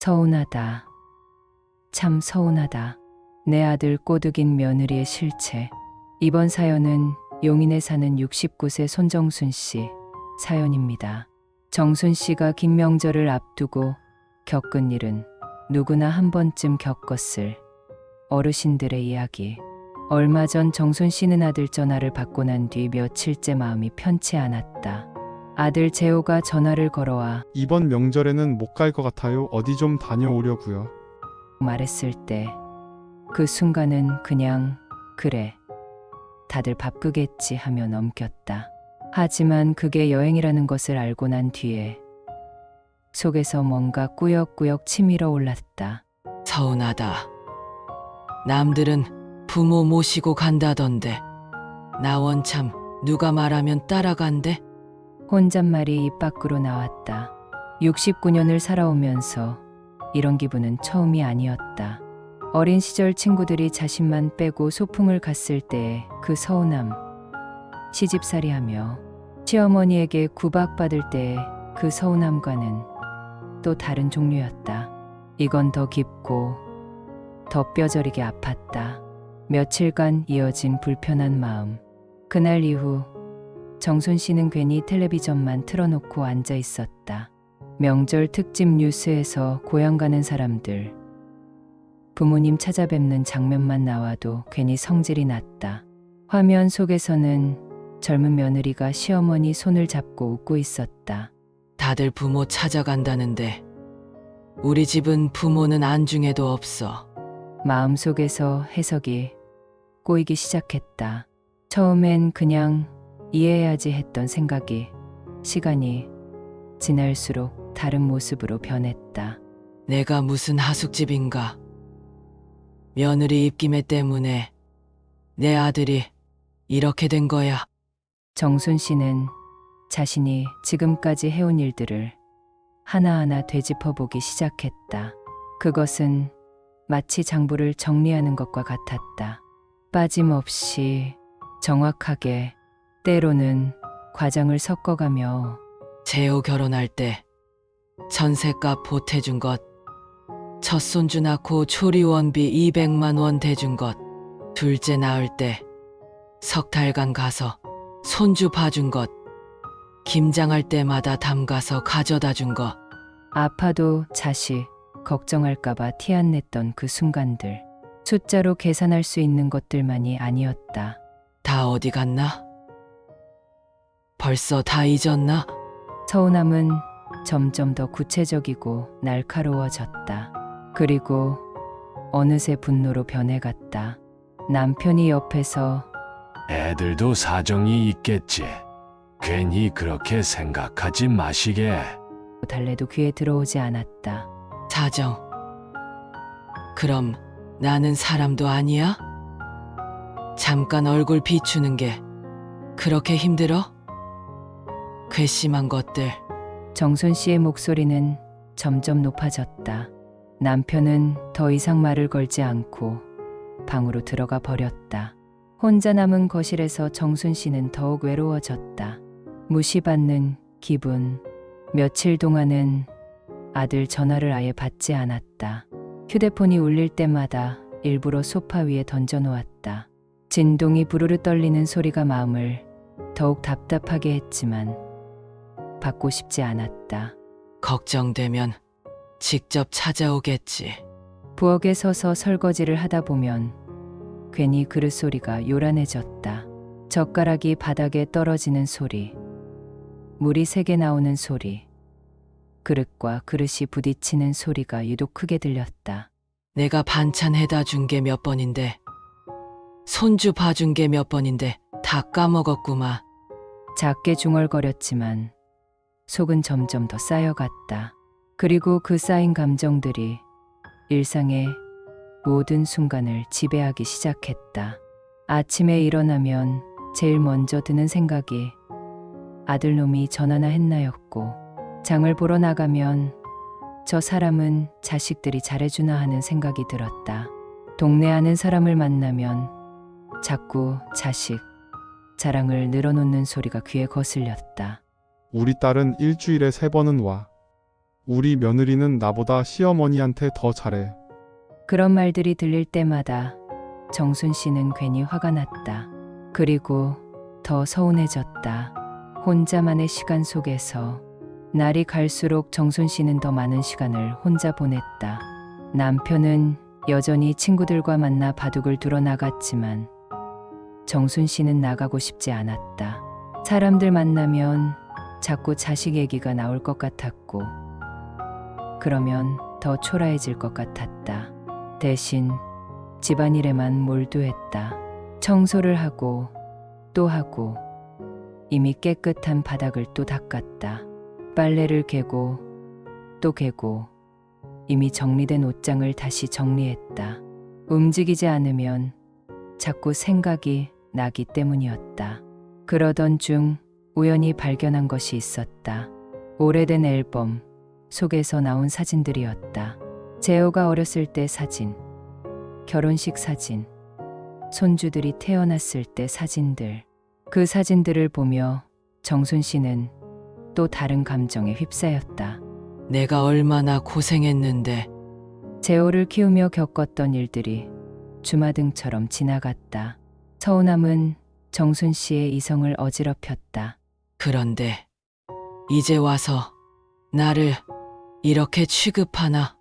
서운하다. 참 서운하다. 내 아들 꼬드긴 며느리의 실체. 이번 사연은 용인에 사는 69세 손정순 씨 사연입니다. 정순 씨가 긴 명절을 앞두고 겪은 일은 누구나 한 번쯤 겪었을 어르신들의 이야기. 얼마 전 정순 씨는 아들 전화를 받고 난 뒤 며칠째 마음이 편치 않았다. 아들 재호가 전화를 걸어와 이번 명절에는 못 갈 것 같아요. 어디 좀 다녀오려고요. 말했을 때 그 순간은 그냥 그래, 다들 바쁘겠지 하며 넘겼다. 하지만 그게 여행이라는 것을 알고 난 뒤에 속에서 뭔가 꾸역꾸역 치밀어 올랐다. 서운하다. 남들은 부모 모시고 간다던데 나 원참 누가 말하면 따라간대? 혼잣말이 입 밖으로 나왔다. 69년을 살아오면서 이런 기분은 처음이 아니었다. 어린 시절 친구들이 자신만 빼고 소풍을 갔을 때의 그 서운함, 시집살이하며 시어머니에게 구박받을 때의 그 서운함과는 또 다른 종류였다. 이건 더 깊고 더 뼈저리게 아팠다. 며칠간 이어진 불편한 마음. 그날 이후 정순 씨는 괜히 텔레비전만 틀어놓고 앉아 있었다. 명절 특집 뉴스에서 고향 가는 사람들, 부모님 찾아뵙는 장면만 나와도 괜히 성질이 났다. 화면 속에서는 젊은 며느리가 시어머니 손을 잡고 웃고 있었다. 다들 부모 찾아간다는데 우리 집은 부모는 안중에도 없어. 마음속에서 해석이 꼬이기 시작했다. 처음엔 그냥 이해해야지 했던 생각이 시간이 지날수록 다른 모습으로 변했다. 내가 무슨 하숙집인가. 며느리 입김에 때문에 내 아들이 이렇게 된 거야. 정순 씨는 자신이 지금까지 해온 일들을 하나하나 되짚어보기 시작했다. 그것은 마치 장부를 정리하는 것과 같았다. 빠짐없이 정확하게, 때로는 과장을 섞어가며 재호 결혼할 때 전셋값 보태준 것, 첫 손주 낳고 초리원비 200만 원 대준 것, 둘째 낳을 때 석 달간 가서 손주 봐준 것, 김장할 때마다 담가서 가져다 준 것. 아파도 자식 걱정할까봐 티 안 냈던 그 순간들. 숫자로 계산할 수 있는 것들만이 아니었다. 다 어디 갔나? 벌써 다 잊었나? 서운함은 점점 더 구체적이고 날카로워졌다. 그리고 어느새 분노로 변해갔다. 남편이 옆에서 애들도 사정이 있겠지. 괜히 그렇게 생각하지 마시게. 달래도 귀에 들어오지 않았다. 사정. 그럼 나는 사람도 아니야? 잠깐 얼굴 비추는 게 그렇게 힘들어? 괘씸한 것들. 정순 씨의 목소리는 점점 높아졌다. 남편은 더 이상 말을 걸지 않고 방으로 들어가 버렸다. 혼자 남은 거실에서 정순 씨는 더욱 외로워졌다. 무시받는 기분. 며칠 동안은 아들 전화를 아예 받지 않았다. 휴대폰이 울릴 때마다 일부러 소파 위에 던져놓았다. 진동이 부르르 떨리는 소리가 마음을 더욱 답답하게 했지만 받고 싶지 않았다. 걱정되면 직접 찾아오겠지. 부엌에 서서 설거지를 하다 보면 괜히 그릇 소리가 요란해졌다. 젓가락이 바닥에 떨어지는 소리, 물이 새게 나오는 소리, 그릇과 그릇이 부딪히는 소리가 유독 크게 들렸다. 내가 반찬 해다 준 게 몇 번인데, 손주 봐준 게 몇 번인데 다 까먹었구만. 작게 중얼거렸지만 속은 점점 더 쌓여갔다. 그리고 그 쌓인 감정들이 일상의 모든 순간을 지배하기 시작했다. 아침에 일어나면 제일 먼저 드는 생각이 아들놈이 전화나 했나였고, 장을 보러 나가면 저 사람은 자식들이 잘해주나 하는 생각이 들었다. 동네 아는 사람을 만나면 자꾸 자식 자랑을 늘어놓는 소리가 귀에 거슬렸다. 우리 딸은 일주일에 3번은 와. 우리 며느리는 나보다 시어머니한테 더 잘해. 그런 말들이 들릴 때마다 정순 씨는 괜히 화가 났다. 그리고 더 서운해졌다. 혼자만의 시간 속에서 날이 갈수록 정순 씨는 더 많은 시간을 혼자 보냈다. 남편은 여전히 친구들과 만나 바둑을 두러 나갔지만 정순 씨는 나가고 싶지 않았다. 사람들 만나면 자꾸 자식 얘기가 나올 것 같았고, 그러면 더 초라해질 것 같았다. 대신 집안일에만 몰두했다. 청소를 하고 또 하고, 이미 깨끗한 바닥을 또 닦았다. 빨래를 개고 또 개고, 이미 정리된 옷장을 다시 정리했다. 움직이지 않으면 자꾸 생각이 나기 때문이었다. 그러던 중 우연히 발견한 것이 있었다. 오래된 앨범 속에서 나온 사진들이었다. 재호가 어렸을 때 사진, 결혼식 사진, 손주들이 태어났을 때 사진들. 그 사진들을 보며 정순 씨는 또 다른 감정에 휩싸였다. 내가 얼마나 고생했는데. 재호를 키우며 겪었던 일들이 주마등처럼 지나갔다. 서운함은 정순 씨의 이성을 어지럽혔다. 그런데 이제 와서 나를 이렇게 취급하나?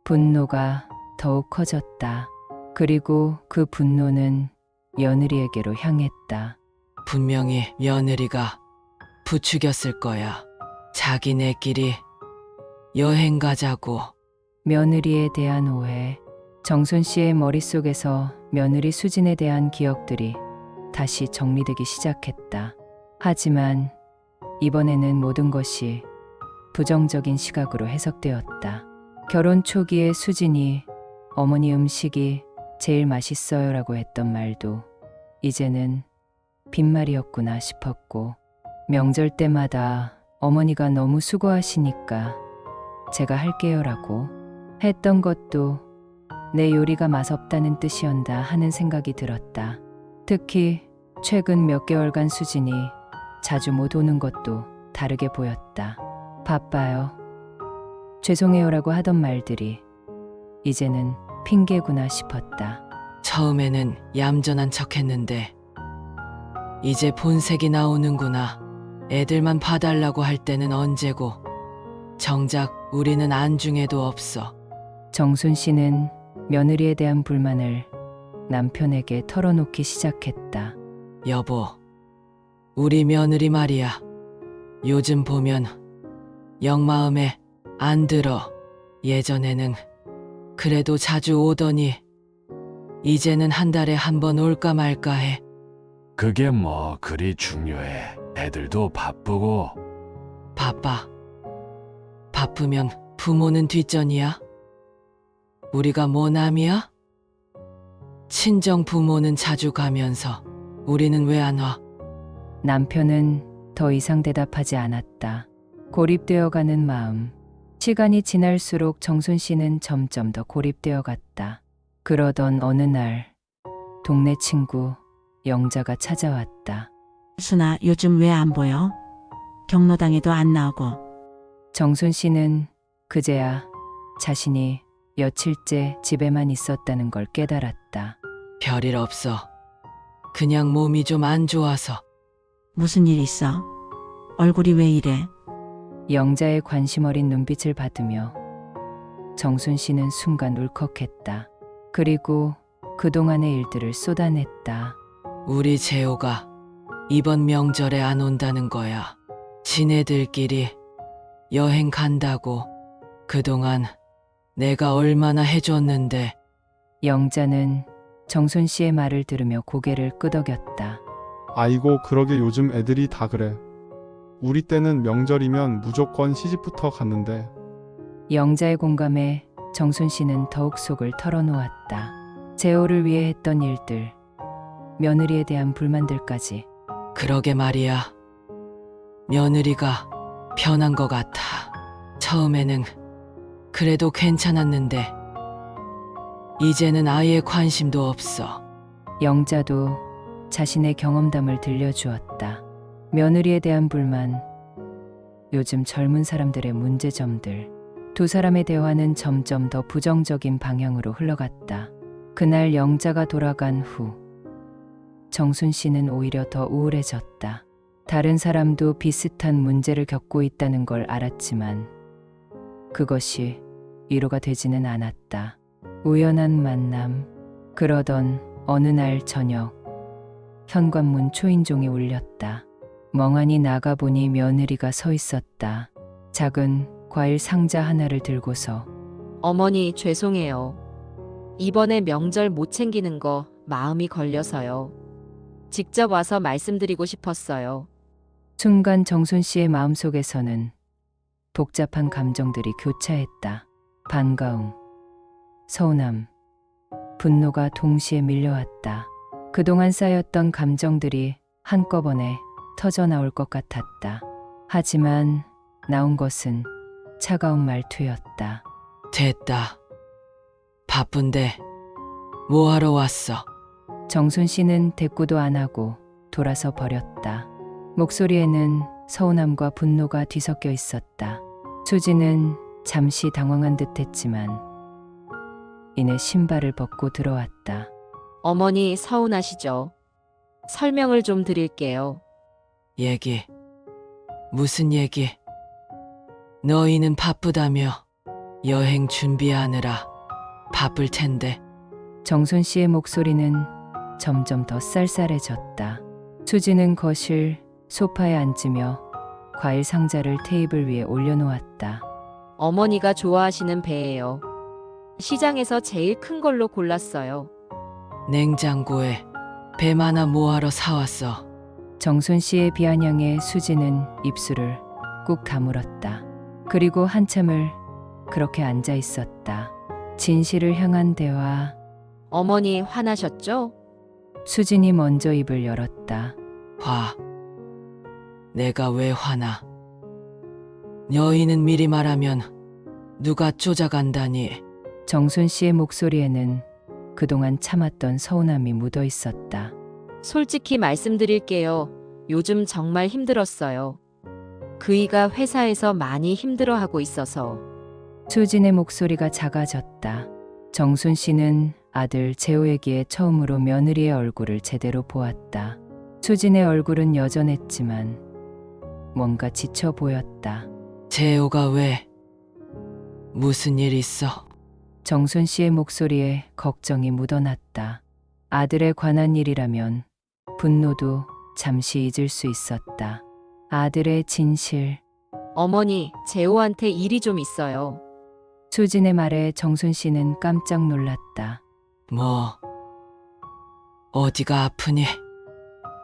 분노가 더욱 커졌다. 그리고 그 분노는 며느리에게로 향했다. 분명히 며느리가 부추겼을 거야. 자기네끼리 여행 가자고. 며느리에 대한 오해. 정순 씨의 머릿속에서 며느리 수진에 대한 기억들이 다시 정리되기 시작했다. 하지만 이번에는 모든 것이 부정적인 시각으로 해석되었다. 결혼 초기에 수진이 어머니 음식이 제일 맛있어요라고 했던 말도 이제는 빈말이었구나 싶었고, 명절 때마다 어머니가 너무 수고하시니까 제가 할게요라고 했던 것도 내 요리가 맛없다는 뜻이었다 하는 생각이 들었다. 특히 최근 몇 개월간 수진이 자주 못 오는 것도 다르게 보였다. 바빠요, 죄송해요라고 하던 말들이 이제는 핑계구나 싶었다. 처음에는 얌전한 척 했는데 이제 본색이 나오는구나. 애들만 봐달라고 할 때는 언제고 정작 우리는 안중에도 없어. 정순 씨는 며느리에 대한 불만을 남편에게 털어놓기 시작했다. 여보, 우리 며느리 말이야. 요즘 보면 영 마음에 안 들어. 예전에는 그래도 자주 오더니 이제는 한 달에 한 번 올까 말까 해. 그게 뭐 그리 중요해. 애들도 바쁘고. 바빠. 바쁘면 부모는 뒷전이야? 우리가 뭐 남이야? 친정 부모는 자주 가면서 우리는 왜 안 와? 남편은 더 이상 대답하지 않았다. 고립되어가는 마음. 시간이 지날수록 정순 씨는 점점 더 고립되어 갔다. 그러던 어느 날 동네 친구 영자가 찾아왔다. 순아, 요즘 왜 안 보여? 경로당에도 안 나오고. 정순 씨는 그제야 자신이 며칠째 집에만 있었다는 걸 깨달았다. 별일 없어. 그냥 몸이 좀 안 좋아서. 무슨 일 있어? 얼굴이 왜 이래? 영자의 관심 어린 눈빛을 받으며 정순 씨는 순간 울컥했다. 그리고 그동안의 일들을 쏟아냈다. 우리 재호가 이번 명절에 안 온다는 거야. 지네들끼리 여행 간다고. 그동안 내가 얼마나 해줬는데. 영자는 정순 씨의 말을 들으며 고개를 끄덕였다. 아이고, 그러게 요즘 애들이 다 그래. 우리 때는 명절이면 무조건 시집부터 갔는데. 영자의 공감에 정순 씨는 더욱 속을 털어놓았다. 재호를 위해 했던 일들, 며느리에 대한 불만들까지. 그러게 말이야. 며느리가 변한 것 같아. 처음에는 그래도 괜찮았는데 이제는 아예 관심도 없어. 영자도 자신의 경험담을 들려주었다. 며느리에 대한 불만, 요즘 젊은 사람들의 문제점들. 두 사람의 대화는 점점 더 부정적인 방향으로 흘러갔다. 그날 영자가 돌아간 후 정순 씨는 오히려 더 우울해졌다. 다른 사람도 비슷한 문제를 겪고 있다는 걸 알았지만 그것이 위로가 되지는 않았다. 우연한 만남. 그러던 어느 날 저녁 현관문 초인종이 울렸다. 멍하니 나가보니 며느리가 서 있었다. 작은 과일 상자 하나를 들고서 어머니 죄송해요. 이번에 명절 못 챙기는 거 마음이 걸려서요. 직접 와서 말씀드리고 싶었어요. 순간 정순 씨의 마음속에서는 복잡한 감정들이 교차했다. 반가움, 서운함, 분노가 동시에 밀려왔다. 그동안 쌓였던 감정들이 한꺼번에 터져 나올 것 같았다. 하지만 나온 것은 차가운 말투였다. 됐다. 바쁜데 뭐하러 왔어? 정순 씨는 대꾸도 안 하고 돌아서 버렸다. 목소리에는 서운함과 분노가 뒤섞여 있었다. 수지는 잠시 당황한 듯했지만 이내 신발을 벗고 들어왔다. 어머니 서운하시죠? 설명을 좀 드릴게요. 얘기. 무슨 얘기? 너희는 바쁘다며 여행 준비하느라 바쁠 텐데. 정순 씨의 목소리는 점점 더 쌀쌀해졌다. 수지는 거실 소파에 앉으며 과일 상자를 테이블 위에 올려놓았다. 어머니가 좋아하시는 배예요. 시장에서 제일 큰 걸로 골랐어요. 냉장고에 배 하나 뭐하러 사왔어? 정순 씨의 비아냥에 수지는 입술을 꾹 다물었다. 그리고 한참을 그렇게 앉아 있었다. 진실을 향한 대화. 어머니 화나셨죠? 수진이 먼저 입을 열었다. 화. 내가 왜 화나? 너희는 미리 말하면 누가 쫓아간다니. 정순 씨의 목소리에는 그동안 참았던 서운함이 묻어 있었다. 솔직히 말씀드릴게요. 요즘 정말 힘들었어요. 그이가 회사에서 많이 힘들어하고 있어서. 수진의 목소리가 작아졌다. 정순 씨는 아들 재호에게 처음으로 며느리의 얼굴을 제대로 보았다. 수진의 얼굴은 여전했지만 뭔가 지쳐 보였다. 재호가 왜? 무슨 일 있어? 정순 씨의 목소리에 걱정이 묻어났다. 아들에 관한 일이라면 분노도 잠시 잊을 수 있었다. 아들의 진실. 어머니, 재호한테 일이 좀 있어요. 수진의 말에 정순 씨는 깜짝 놀랐다. 뭐? 어디가 아프니?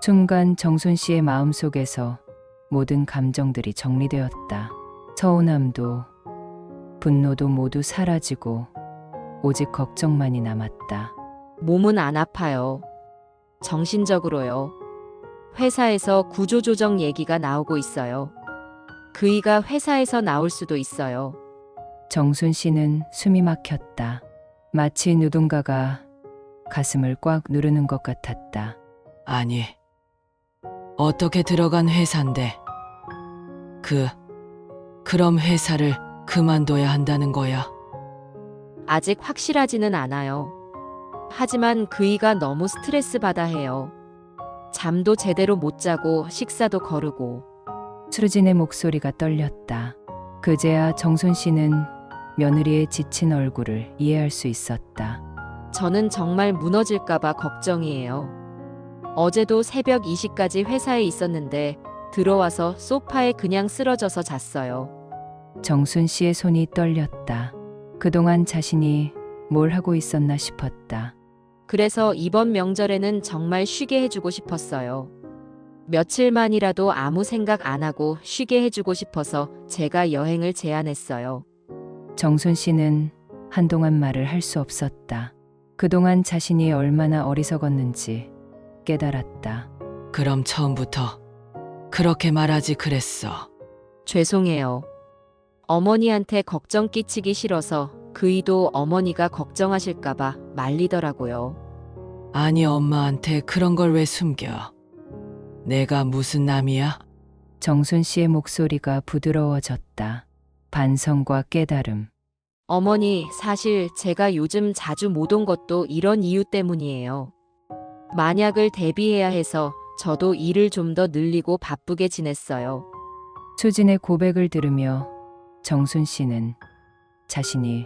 순간 정순 씨의 마음속에서 모든 감정들이 정리되었다. 서운함도 분노도 모두 사라지고 오직 걱정만이 남았다. 몸은 안 아파요. 정신적으로요. 회사에서 구조조정 얘기가 나오고 있어요. 그이가 회사에서 나올 수도 있어요. 정순 씨는 숨이 막혔다. 마치 누군가가 가슴을 꽉 누르는 것 같았다. 아니, 어떻게 들어간 회사인데? 그럼 회사를 그만둬야 한다는 거야? 아직 확실하지는 않아요. 하지만 그이가 너무 스트레스 받아 해요. 잠도 제대로 못 자고 식사도 거르고. 수진의 목소리가 떨렸다. 그제야 정순 씨는 며느리의 지친 얼굴을 이해할 수 있었다. 저는 정말 무너질까봐 걱정이에요. 어제도 새벽 2시까지 회사에 있었는데 들어와서 소파에 그냥 쓰러져서 잤어요. 정순 씨의 손이 떨렸다. 그동안 자신이 뭘 하고 있었나 싶었다. 그래서 이번 명절에는 정말 쉬게 해주고 싶었어요. 며칠만이라도 아무 생각 안 하고 쉬게 해주고 싶어서 제가 여행을 제안했어요. 정순 씨는 한동안 말을 할 수 없었다. 그동안 자신이 얼마나 어리석었는지 깨달았다. 그럼 처음부터 그렇게 말하지 그랬어. 죄송해요. 어머니한테 걱정 끼치기 싫어서 그이도 어머니가 걱정하실까봐 말리더라고요. 아니, 엄마한테 그런 걸 왜 숨겨? 내가 무슨 남이야? 정순 씨의 목소리가 부드러워졌다. 반성과 깨달음. 어머니, 사실 제가 요즘 자주 못 온 것도 이런 이유 때문이에요. 만약을 대비해야 해서 저도 일을 좀 더 늘리고 바쁘게 지냈어요. 수진의 고백을 들으며 정순 씨는 자신이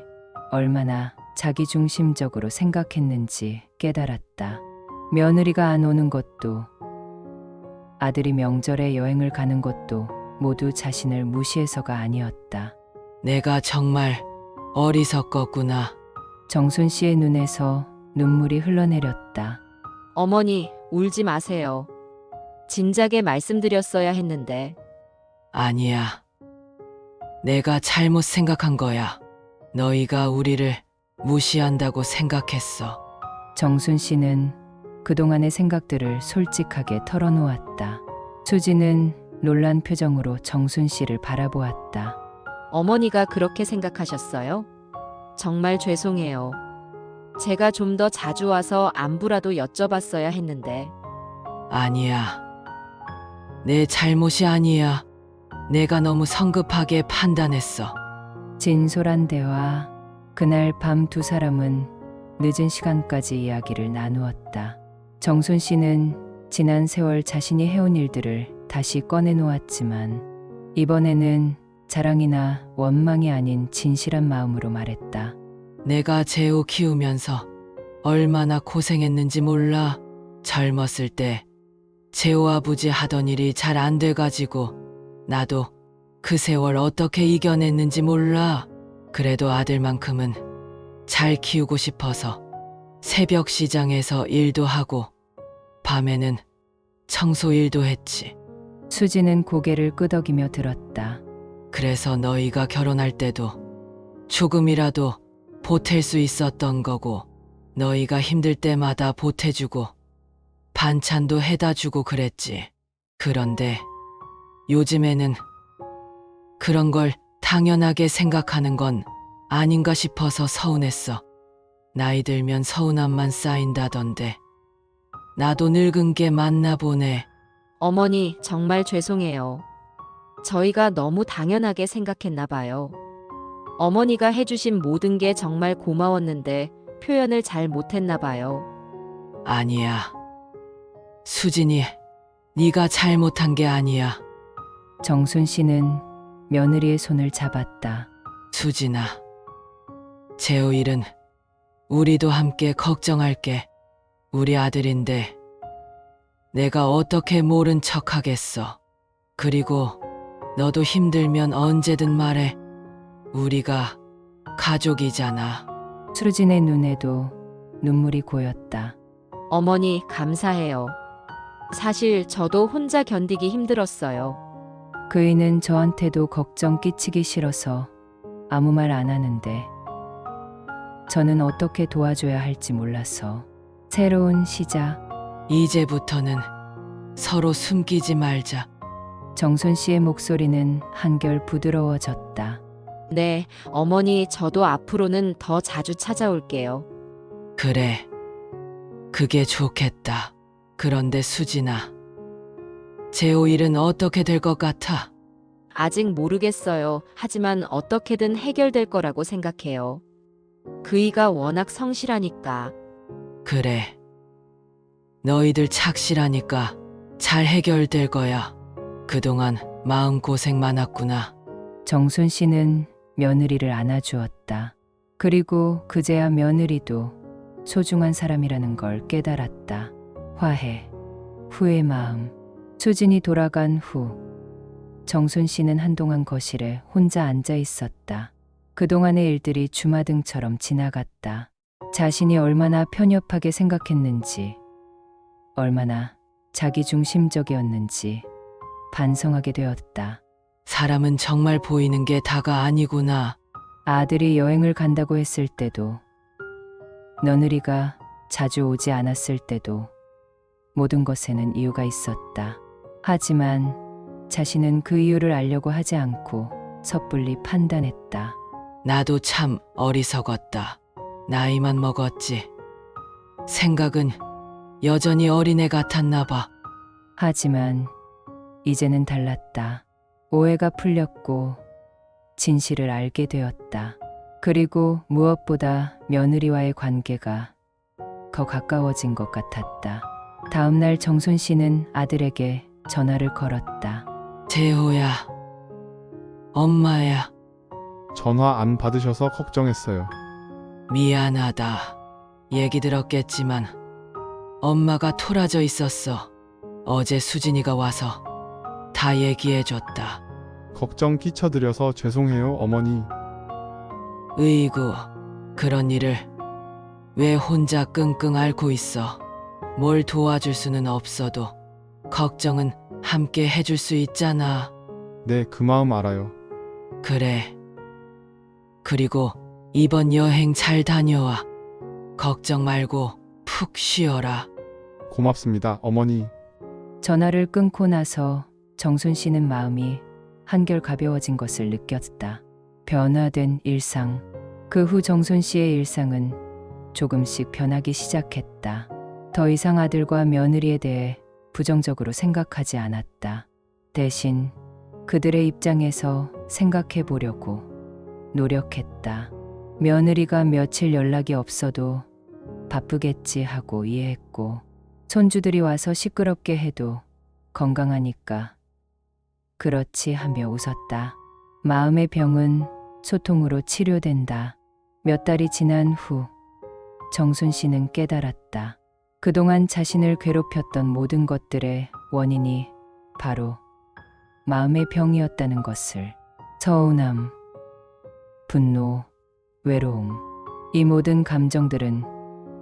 얼마나 자기중심적으로 생각했는지 깨달았다. 며느리가 안 오는 것도, 아들이 명절에 여행을 가는 것도 모두 자신을 무시해서가 아니었다. 내가 정말 어리석었구나. 정순 씨의 눈에서 눈물이 흘러내렸다. 어머니, 울지 마세요. 진작에 말씀드렸어야 했는데. 아니야. 내가 잘못 생각한 거야. 너희가 우리를 무시한다고 생각했어. 정순 씨는 그동안의 생각들을 솔직하게 털어놓았다. 수지는 놀란 표정으로 정순 씨를 바라보았다. 어머니가 그렇게 생각하셨어요? 정말 죄송해요. 제가 좀 더 자주 와서 안부라도 여쭤봤어야 했는데. 아니야. 내 잘못이 아니야. 내가 너무 성급하게 판단했어. 진솔한 대화. 그날 밤 두 사람은 늦은 시간까지 이야기를 나누었다. 정순 씨는 지난 세월 자신이 해온 일들을 다시 꺼내놓았지만 이번에는 자랑이나 원망이 아닌 진실한 마음으로 말했다. 내가 재호 키우면서 얼마나 고생했는지 몰라. 젊었을 때 재호 아버지 하던 일이 잘 안 돼가지고 나도 그 세월 어떻게 이겨냈는지 몰라. 그래도 아들만큼은 잘 키우고 싶어서 새벽 시장에서 일도 하고 밤에는 청소 일도 했지. 수지는 고개를 끄덕이며 들었다. 그래서 너희가 결혼할 때도 조금이라도 보탤 수 있었던 거고, 너희가 힘들 때마다 보태주고 반찬도 해다 주고 그랬지. 그런데 요즘에는 그런 걸 당연하게 생각하는 건 아닌가 싶어서 서운했어. 나이 들면 서운함만 쌓인다던데. 나도 늙은 게 맞나 보네. 어머니, 정말 죄송해요. 저희가 너무 당연하게 생각했나 봐요. 어머니가 해주신 모든 게 정말 고마웠는데 표현을 잘 못했나 봐요. 아니야. 수진이, 네가 잘못한 게 아니야. 정순 씨는 며느리의 손을 잡았다. 수진아, 재호 일은 우리도 함께 걱정할게. 우리 아들인데 내가 어떻게 모른 척하겠어. 그리고 너도 힘들면 언제든 말해. 우리가 가족이잖아. 수진의 눈에도 눈물이 고였다. 어머니, 감사해요. 사실 저도 혼자 견디기 힘들었어요. 그이는 저한테도 걱정 끼치기 싫어서 아무 말 안 하는데 저는 어떻게 도와줘야 할지 몰라서. 새로운 시작. 이제부터는 서로 숨기지 말자. 정순 씨의 목소리는 한결 부드러워졌다. 네, 어머니, 저도 앞으로는 더 자주 찾아올게요. 그래. 그게 좋겠다. 그런데 수진아, 재호 일은 어떻게 될 것 같아? 아직 모르겠어요. 하지만 어떻게든 해결될 거라고 생각해요. 그이가 워낙 성실하니까. 그래. 너희들 착실하니까 잘 해결될 거야. 그동안 마음고생 많았구나. 정순 씨는 며느리를 안아주었다. 그리고 그제야 며느리도 소중한 사람이라는 걸 깨달았다. 화해, 후회 마음. 수진이 돌아간 후 정순 씨는 한동안 거실에 혼자 앉아 있었다. 그동안의 일들이 주마등처럼 지나갔다. 자신이 얼마나 편협하게 생각했는지, 얼마나 자기중심적이었는지 반성하게 되었다. 사람은 정말 보이는 게 다가 아니구나. 아들이 여행을 간다고 했을 때도, 며느리가 자주 오지 않았을 때도 모든 것에는 이유가 있었다. 하지만 자신은 그 이유를 알려고 하지 않고 섣불리 판단했다. 나도 참 어리석었다. 나이만 먹었지. 생각은 여전히 어린애 같았나 봐. 하지만 이제는 달랐다. 오해가 풀렸고 진실을 알게 되었다. 그리고 무엇보다 며느리와의 관계가 더 가까워진 것 같았다. 다음 날 정순 씨는 아들에게 전화를 걸었다. 재호야, 엄마야, 전화 안 받으셔서 걱정했어요. 미안하다. 얘기 들었겠지만 엄마가 토라져 있었어. 어제 수진이가 와서 다 얘기해줬다. 걱정 끼쳐드려서 죄송해요, 어머니. 으이구, 그런 일을 왜 혼자 끙끙 앓고 있어. 뭘 도와줄 수는 없어도 걱정은 함께 해줄 수 있잖아. 네, 그 마음 알아요. 그래. 그리고 이번 여행 잘 다녀와. 걱정 말고 푹 쉬어라. 고맙습니다, 어머니. 전화를 끊고 나서 정순 씨는 마음이 한결 가벼워진 것을 느꼈다. 변화된 일상. 그 후 정순 씨의 일상은 조금씩 변하기 시작했다. 더 이상 아들과 며느리에 대해 부정적으로 생각하지 않았다. 대신 그들의 입장에서 생각해 보려고 노력했다. 며느리가 며칠 연락이 없어도 바쁘겠지 하고 이해했고, 손주들이 와서 시끄럽게 해도 건강하니까 그렇지 하며 웃었다. 마음의 병은 소통으로 치료된다. 몇 달이 지난 후 정순 씨는 깨달았다. 그동안 자신을 괴롭혔던 모든 것들의 원인이 바로 마음의 병이었다는 것을. 서운함, 분노, 외로움, 이 모든 감정들은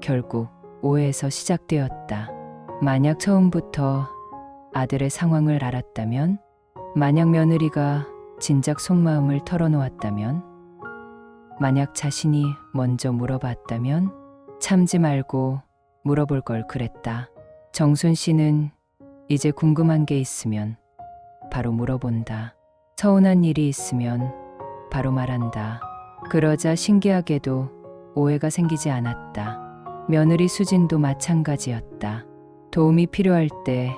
결국 오해에서 시작되었다. 만약 처음부터 아들의 상황을 알았다면, 만약 며느리가 진작 속마음을 털어놓았다면, 만약 자신이 먼저 물어봤다면, 참지 말고 물어볼 걸 그랬다. 정순 씨는 이제 궁금한 게 있으면 바로 물어본다. 서운한 일이 있으면 바로 말한다. 그러자 신기하게도 오해가 생기지 않았다. 며느리 수진도 마찬가지였다. 도움이 필요할 때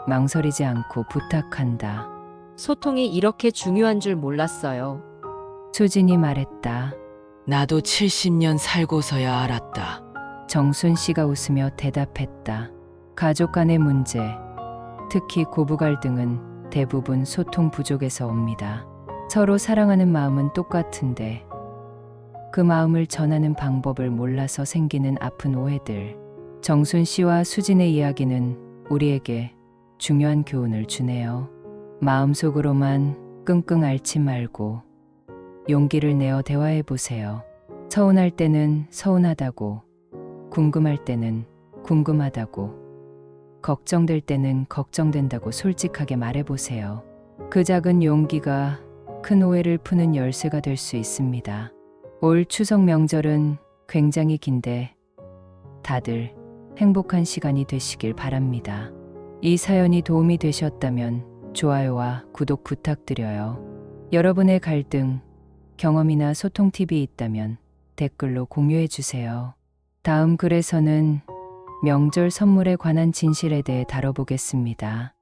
망설이지 않고 부탁한다. 소통이 이렇게 중요한 줄 몰랐어요. 수진이 말했다. 나도 70년 살고서야 알았다. 정순 씨가 웃으며 대답했다. 가족 간의 문제, 특히 고부 갈등은 대부분 소통 부족에서 옵니다. 서로 사랑하는 마음은 똑같은데 그 마음을 전하는 방법을 몰라서 생기는 아픈 오해들. 정순 씨와 수진의 이야기는 우리에게 중요한 교훈을 주네요. 마음속으로만 끙끙 앓지 말고 용기를 내어 대화해 보세요. 서운할 때는 서운하다고, 궁금할 때는 궁금하다고, 걱정될 때는 걱정된다고 솔직하게 말해보세요. 그 작은 용기가 큰 오해를 푸는 열쇠가 될 수 있습니다. 올 추석 명절은 굉장히 긴데 다들 행복한 시간이 되시길 바랍니다. 이 사연이 도움이 되셨다면 좋아요와 구독 부탁드려요. 여러분의 갈등, 경험이나 소통 팁이 있다면 댓글로 공유해 주세요. 다음 글에서는 명절 선물에 관한 진실에 대해 다뤄보겠습니다.